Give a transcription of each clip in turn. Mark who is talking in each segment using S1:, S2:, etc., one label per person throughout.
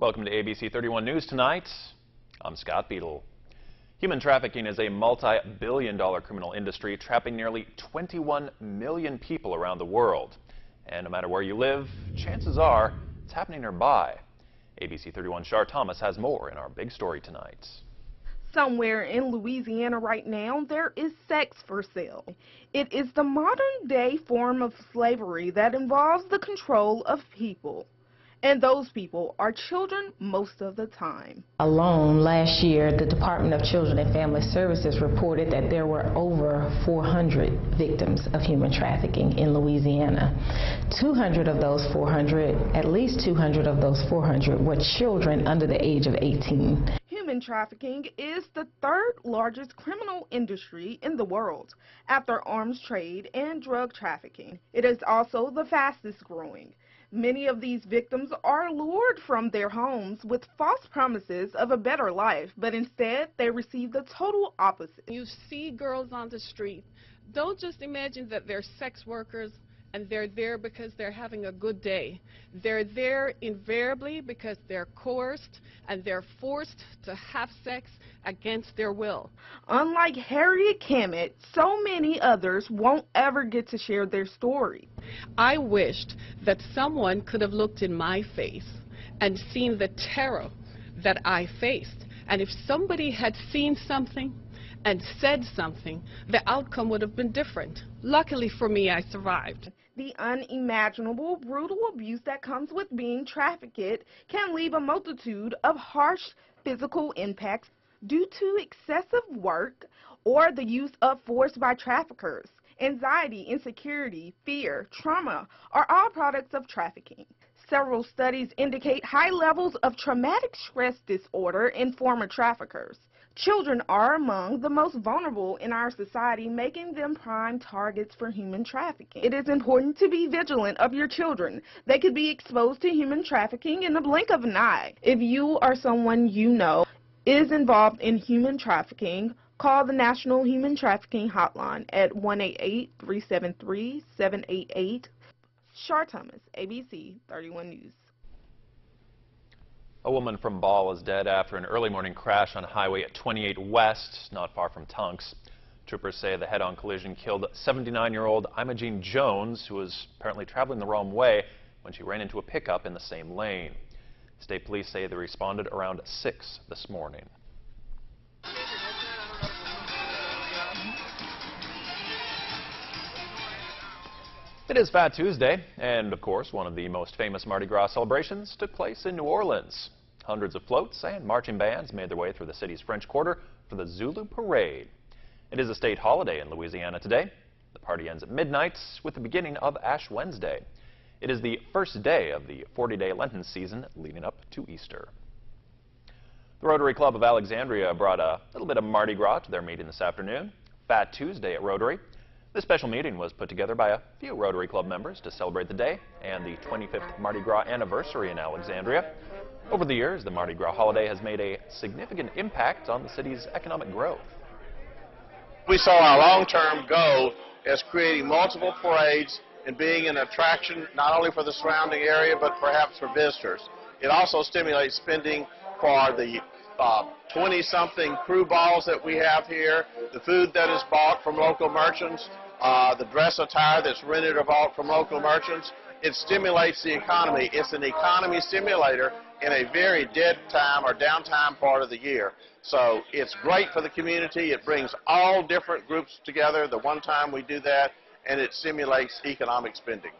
S1: Welcome to ABC31 News tonight. I'm Scott Beadle. Human trafficking is a multi-billion-dollar criminal industry trapping nearly 21 million people around the world. And no matter where you live, chances are it's happening nearby. ABC31's Shar Thomas has more in our big story tonight.
S2: Somewhere in Louisiana right now, there is sex for sale. It is the modern-day form of slavery that involves the control of people. And those people are children most of the time.
S3: Alone last year, the Department of Children and Family Services reported that there were over 400 victims of human trafficking in Louisiana. 200 of those 400, at least 200 of those 400 were children under the age of 18.
S2: Human trafficking is the third largest criminal industry in the world, after arms trade and drug trafficking. It is also the fastest growing. Many of these victims are lured from their homes with false promises of a better life, but instead they receive the total opposite.
S4: You see girls on the street, don't just imagine that they're sex workers and they're there because they're having a good day. They're there invariably because they're coerced and they're forced to have sex against their will.
S2: Unlike Harriet Cammett, so many others won't ever get to share their story.
S4: I wished that someone could have looked in my face and seen the terror that I faced. And if somebody had seen something and said something, the outcome would have been different. Luckily for me, I survived.
S2: The unimaginable, brutal abuse that comes with being trafficked can leave a multitude of harsh physical impacts due to excessive work or the use of force by traffickers. Anxiety, insecurity, fear, trauma are all products of trafficking. Several studies indicate high levels of traumatic stress disorder in former traffickers. Children are among the most vulnerable in our society, making them prime targets for human trafficking. It is important to be vigilant of your children. They could be exposed to human trafficking in the blink of an eye. If you or someone you know is involved in human trafficking, call the National Human Trafficking Hotline at 1-888-373-788. Shar Thomas, ABC 31 News.
S1: A woman from Ball is dead after an early morning crash on Highway 28 West, not far from Tunks. Troopers say the head-on collision killed 79-year-old Imogene Jones, who was apparently traveling the wrong way when she ran into a pickup in the same lane. State police say they responded around 6 this morning. It is Fat Tuesday, and of course, one of the most famous Mardi Gras celebrations took place in New Orleans. Hundreds of floats and marching bands made their way through the city's French Quarter for the Zulu Parade. It is a state holiday in Louisiana today. The party ends at midnight with the beginning of Ash Wednesday. It is the first day of the 40-day Lenten season leading up to Easter. The Rotary Club of Alexandria brought a little bit of Mardi Gras to their meeting this afternoon. Fat Tuesday at Rotary. This special meeting was put together by a few Rotary Club members to celebrate the day and the 25th Mardi Gras anniversary in Alexandria. Over the years, the Mardi Gras holiday has made a significant impact on the city's economic growth.
S5: We saw our long-term goal as creating multiple parades and being an attraction not only for the surrounding area but perhaps for visitors. It also stimulates spending for the 20-something crew balls that we have here, the food that is bought from local merchants, the dress attire that's rented or bought from local merchants. It stimulates the economy. It's an economy stimulator in a very dead time or downtime part of the year. So it's great for the community. It brings all different groups together the one time we do that, and it stimulates economic spending.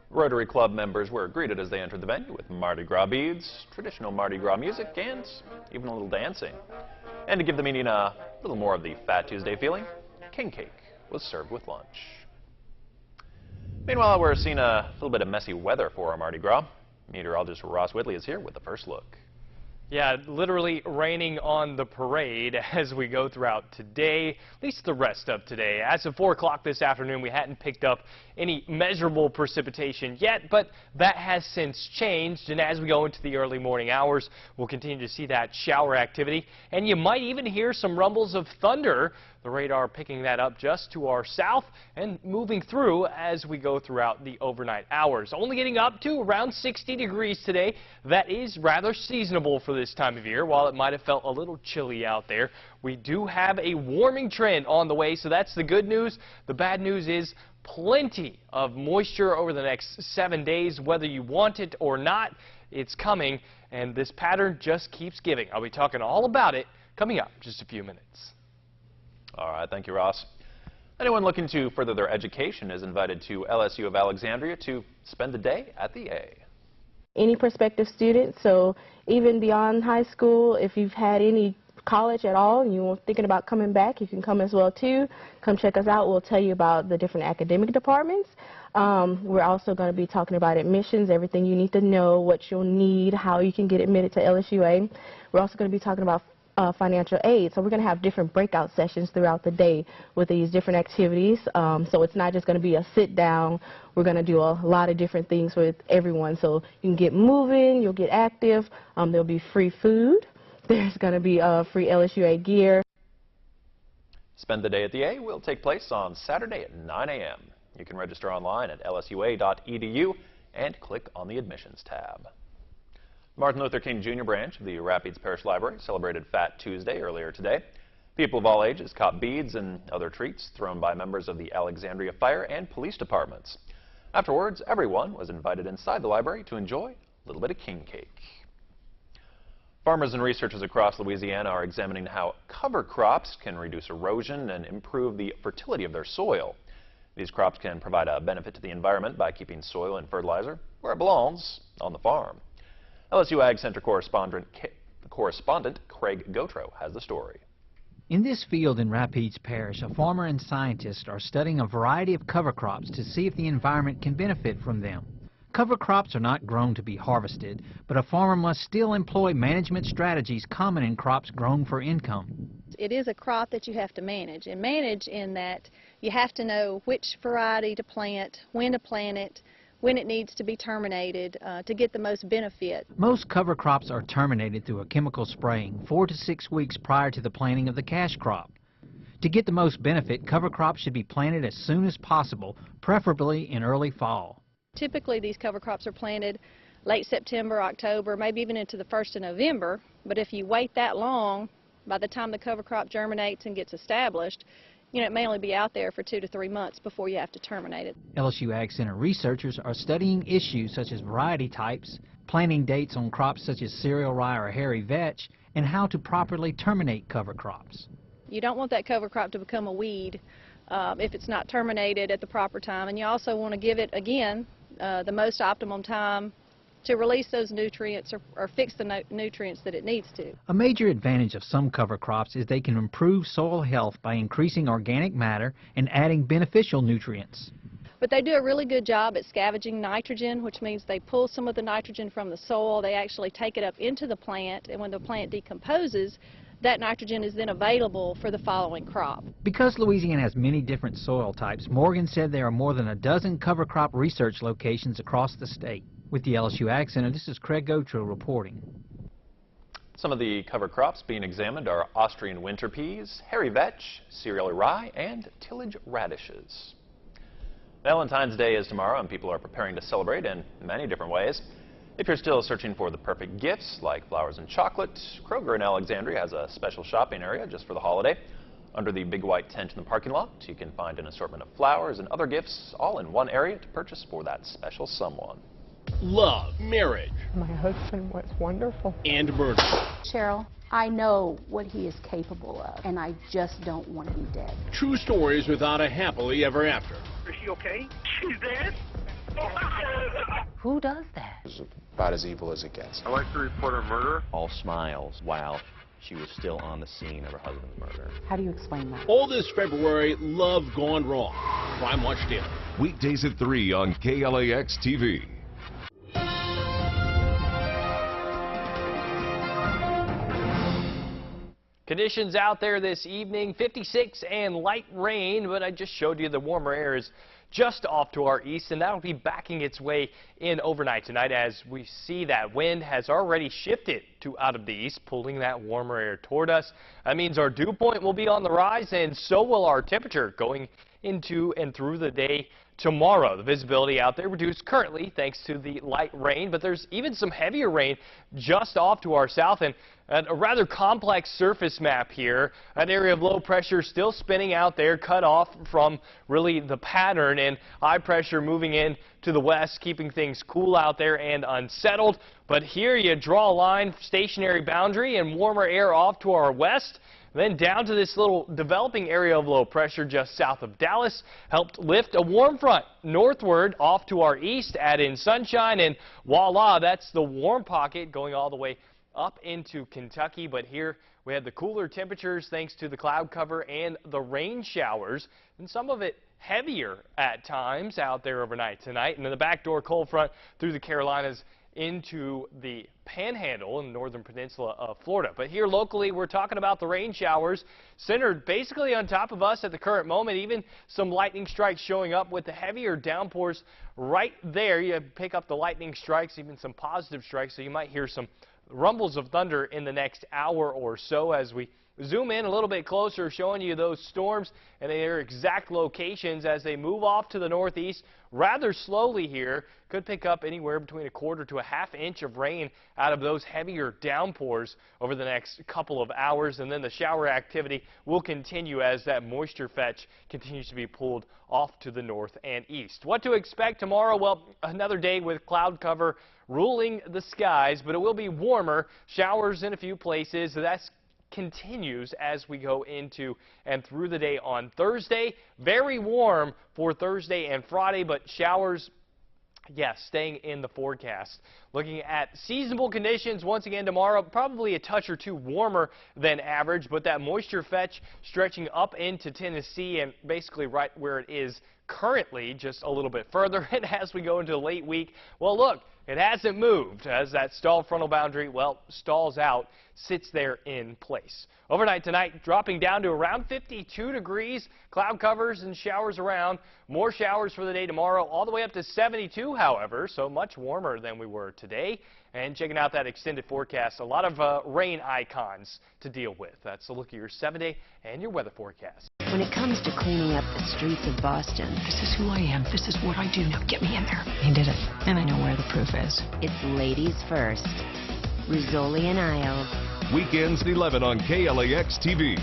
S1: Rotary Club members were greeted as they entered the venue with Mardi Gras beads, traditional Mardi Gras music, and even a little dancing. And to give the meeting a little more of the Fat Tuesday feeling, king cake was served with lunch. Meanwhile, we're seeing a little bit of messy weather for our Mardi Gras. Meteorologist Ross Whitley is here with the first look.
S6: Yeah, literally raining on the parade as we go throughout today, at least the rest of today. As of 4 o'clock this afternoon, we hadn't picked up any measurable precipitation yet, but that has since changed, and as we go into the early morning hours, we'll continue to see that shower activity, and you might even hear some rumbles of thunder. The radar picking that up just to our south and moving through as we go throughout the overnight hours. Only getting up to around 60 degrees today. That is rather seasonable for this time of year. While it might have felt a little chilly out there, we do have a warming trend on the way, so that's the good news. The bad news is plenty of moisture over the next 7 days, whether you want it or not. It's coming, and this pattern just keeps giving. I'll be talking all about it coming up in just a few minutes.
S1: All right, thank you, Ross. Anyone looking to further their education is invited to LSU of Alexandria to spend the day at the A.
S7: Any prospective student, so even beyond high school, if you've had any college at all and you're thinking about coming back, you can come as well too. Come check us out. We'll tell you about the different academic departments. We're also going to be talking about admissions, everything you need to know, what you'll need, how you can get admitted to LSUA. We're also going to be talking about financial aid. So we're going to have different breakout sessions throughout the day with these different activities. So it's not just going to be a sit down. We're going to do a lot of different things with everyone. So you can get moving, you'll get active. There'll be free food. There's going to be free LSUA gear.
S1: Spend the day at the A will take place on Saturday at 9 a.m. You can register online at lsua.edu and click on the admissions tab. Martin Luther King Jr. branch of the Rapides Parish Library celebrated Fat Tuesday earlier today. People of all ages caught beads and other treats thrown by members of the Alexandria Fire and Police Departments. Afterwards, everyone was invited inside the library to enjoy a little bit of king cake. Farmers and researchers across Louisiana are examining how cover crops can reduce erosion and improve the fertility of their soil. These crops can provide a benefit to the environment by keeping soil and fertilizer where it belongs, on the farm. LSU Ag Center correspondent Craig Gautreaux has the story.
S8: In this field in Rapides Parish, a farmer and scientist are studying a variety of cover crops to see if the environment can benefit from them. Cover crops are not grown to be harvested, but a farmer must still employ management strategies common in crops grown for income.
S9: It is a crop that you have to manage, and manage in that you have to know which variety to plant, when to plant it, when it needs to be terminated to get the most benefit.
S8: Most cover crops are terminated through a chemical spraying 4 to 6 weeks prior to the planting of the cash crop. To get the most benefit, cover crops should be planted as soon as possible, preferably in early fall.
S9: Typically these cover crops are planted late September, October, maybe even into the 1st of November, but if you wait that long, by the time the cover crop germinates and gets established, it may only be out there for 2 to 3 months before you have to terminate it.
S8: LSU Ag Center researchers are studying issues such as variety types, planting dates on crops such as cereal rye or hairy vetch, and how to properly terminate cover crops.
S9: You don't want that cover crop to become a weed if it's not terminated at the proper time, and you also want to give it, again, the most optimum time to release those nutrients or fix the nutrients that it needs to.
S8: A major advantage of some cover crops is they can improve soil health by increasing organic matter and adding beneficial nutrients.
S9: But they do a really good job at scavenging nitrogen, which means they pull some of the nitrogen from the soil, they actually take it up into the plant, and when the plant decomposes, that nitrogen is then available for the following crop.
S8: Because Louisiana has many different soil types, Morgan said there are more than a dozen cover crop research locations across the state. With the LSU Ag Center, this is Craig Gautreaux reporting.
S1: Some of the cover crops being examined are Austrian winter peas, hairy vetch, cereal rye, and tillage radishes. Valentine's Day is tomorrow, and people are preparing to celebrate in many different ways. If you're still searching for the perfect gifts like flowers and chocolate, Kroger in Alexandria has a special shopping area just for the holiday. Under the big white tent in the parking lot, you can find an assortment of flowers and other gifts all in one area to purchase for that special someone.
S10: Love, marriage.
S11: My husband was wonderful.
S10: And murder.
S12: Cheryl, I know what he is capable of, and I just don't want him dead.
S10: True stories without a happily ever after.
S13: Is she okay? She's dead?
S12: Who does that?
S14: It's about as evil as it gets.
S15: I'd like to report a murder.
S16: All smiles while she was still on the scene of her husband's murder.
S12: How do you explain that?
S10: All this February, Love Gone Wrong. Crime Watch Daily.
S17: Weekdays at 3 on KLAX TV.
S6: Conditions out there this evening, 56 and light rain, but I just showed you the warmer air is just off to our east, and that'll be backing its way in overnight tonight as we see that wind has already shifted to out of the east, pulling that warmer air toward us. That means our dew point will be on the rise, and so will our temperature going into and through the day tomorrow. The visibility out there reduced currently thanks to the light rain, but there's even some heavier rain just off to our south, and a rather complex surface map here. An area of low pressure still spinning out there, cut off from really the pattern, and high pressure moving in to the west, keeping things cool out there and unsettled. But here you draw a line, stationary boundary, and warmer air off to our west. Then down to this little developing area of low pressure just south of Dallas, helped lift a warm front northward off to our east, add in sunshine, and voila, that's the warm pocket going all the way up into Kentucky. But here we had the cooler temperatures thanks to the cloud cover and the rain showers, and some of it heavier at times out there overnight tonight. And then the backdoor cold front through the Carolinas into the panhandle in the northern peninsula of Florida. But here locally, we're talking about the rain showers centered basically on top of us at the current moment. Even some lightning strikes showing up with the heavier downpours right there. You pick up the lightning strikes, even some positive strikes, so you might hear some rumbles of thunder in the next hour or so as we zoom in a little bit closer, showing you those storms and their exact locations as they move off to the northeast rather slowly here. Could pick up anywhere between 1/4 to 1/2 inch of rain out of those heavier downpours over the next couple of hours, and then the shower activity will continue as that moisture fetch continues to be pulled off to the north and east. What to expect tomorrow? Well, another day with cloud cover ruling the skies, but it will be warmer, showers in a few places. That's continues as we go into and through the day on Thursday. Very warm for Thursday and Friday, but showers, yes, staying in the forecast. Looking at seasonable conditions once again tomorrow, probably a touch or two warmer than average, but that moisture fetch stretching up into Tennessee and basically right where it is currently, just a little bit further. And as we go into the late week, well, look, it hasn't moved as that stalled frontal boundary, well, stalls out, sits there in place. Overnight tonight, dropping down to around 52 degrees, cloud covers and showers around. More showers for the day tomorrow, all the way up to 72, however, so much warmer than we were today. And checking out that extended forecast, a lot of rain icons to deal with. That's a look at your 7-day and your weather forecast.
S15: When it comes to cleaning up the streets of Boston,
S18: this is who I am. This is what I do. Now get me in there. He did it, and I know where the proof is.
S15: It's ladies first. Rizzoli and Isles.
S17: Weekends at 11 on KLAX TV.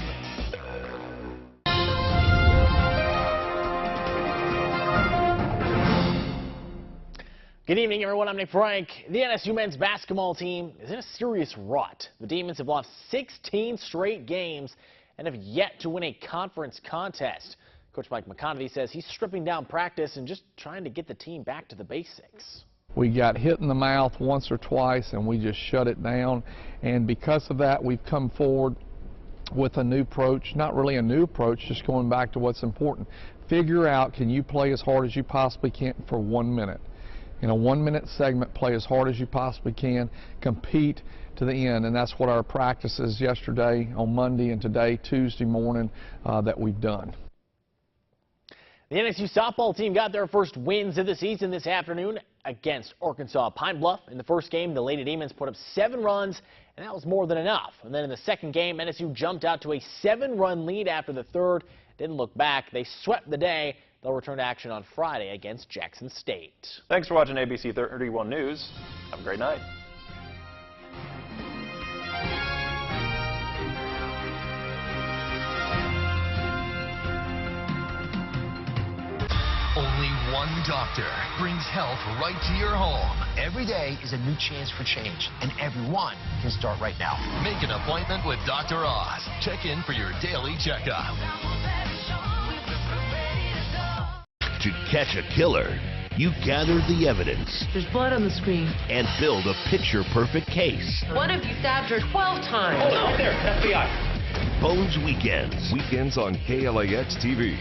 S19: Good evening, everyone. I'm Nick Frank. The NSU men's basketball team is in a serious rut. The Demons have lost 16 straight games and have yet to win a conference contest. Coach Mike McConaughey says he's stripping down practice and just trying to get the team back to the basics.
S11: We got hit in the mouth once or twice and we just shut it down, and because of that we've come forward with a new approach. Not really a new approach, just going back to what's important. Figure out, can you play as hard as you possibly can for 1 minute? In a 1-minute segment, play as hard as you possibly can, compete to the end, and that's what our practices yesterday on Monday and today, Tuesday morning, that we've done.
S19: The NSU softball team got their first wins of the season this afternoon against Arkansas Pine Bluff. In the first game, the Lady Demons put up 7 runs, and that was more than enough. And then in the second game, NSU jumped out to a 7-run lead after the third. Didn't look back. They swept the day. They'll return to action on Friday against Jackson State.
S1: Thanks for watching ABC 31 News. Have a great night.
S20: Only one doctor brings health right to your home.
S21: Every day is a new chance for change, and everyone can start right now.
S20: Make an appointment with Dr. Oz. Check in for your daily checkup.
S22: To catch a killer, you gather the evidence.
S23: There's blood on the screen.
S22: And build a picture-perfect case.
S23: What if you stabbed her 12 times?
S20: Hold on, there, FBI.
S22: Bones Weekends.
S17: Weekends on KLAX TV.